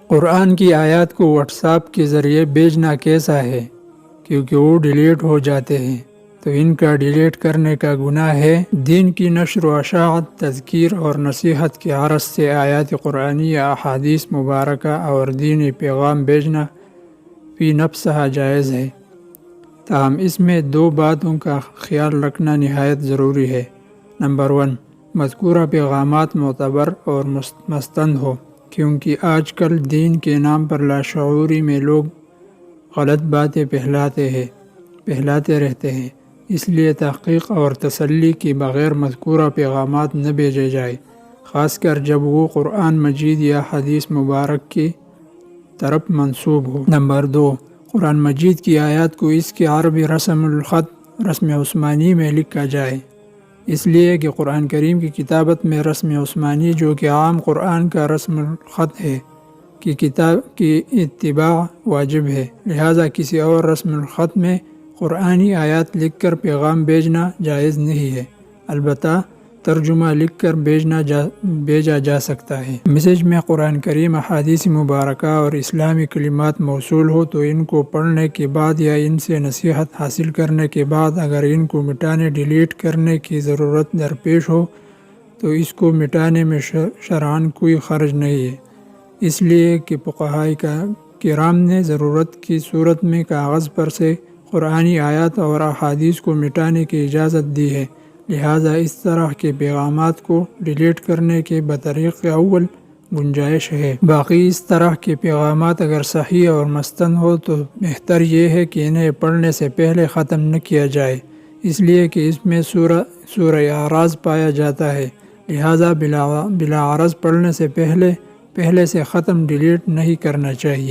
قرآن کی آیات کو واٹس ایپ کے ذریعے بھیجنا کیسا ہے؟ کیونکہ وہ ڈیلیٹ ہو جاتے ہیں تو ان کا ڈیلیٹ کرنے کا گناہ ہے۔ دین کی نشر و اشاعت، تذکیر اور نصیحت کے غرض سے آیات قرآنی یا احادیث مبارکہ اور دینی پیغام بھیجنا فی نفسہ جائز ہے، تاہم اس میں دو باتوں کا خیال رکھنا نہایت ضروری ہے۔ نمبر 1، مذکورہ پیغامات معتبر اور مستند ہو، کیونکہ آج کل دین کے نام پر لاشعوری میں لوگ غلط باتیں پھیلاتے رہتے ہیں، اس لیے تحقیق اور تسلی کے بغیر مذکورہ پیغامات نہ بھیجے جائے، خاص کر جب وہ قرآن مجید یا حدیث مبارک کی طرف منسوب ہو۔ نمبر 2، قرآن مجید کی آیات کو اس کے عربی رسم الخط رسم عثمانی میں لکھا جائے، اس لیے کہ قرآن کریم کی کتابت میں رسم عثمانی جو کہ عام قرآن کا رسم الخط ہے کی کتاب کی اتباع واجب ہے، لہٰذا کسی اور رسم الخط میں قرآنی آیات لکھ کر پیغام بھیجنا جائز نہیں ہے، البتہ ترجمہ لکھ کر بھیجا جا سکتا ہے۔ میسیج میں قرآن کریم، احادیث مبارکہ اور اسلامی کلمات موصول ہو تو ان کو پڑھنے کے بعد یا ان سے نصیحت حاصل کرنے کے بعد اگر ان کو مٹانے ڈیلیٹ کرنے کی ضرورت درپیش ہو تو اس کو مٹانے میں شرعاً کوئی حرج نہیں ہے، اس لیے کہ فقہائے کرام نے ضرورت کی صورت میں کاغذ پر سے قرآنی آیات اور احادیث کو مٹانے کی اجازت دی ہے، لہٰذا اس طرح کے پیغامات کو ڈیلیٹ کرنے کے بطریق اول گنجائش ہے۔ باقی اس طرح کے پیغامات اگر صحیح اور مستند ہو تو بہتر یہ ہے کہ انہیں پڑھنے سے پہلے ختم نہ کیا جائے، اس لیے کہ اس میں سورہ اعراض پایا جاتا ہے، لہٰذا بلا عرض پڑھنے سے پہلے سے ختم ڈیلیٹ نہیں کرنا چاہیے۔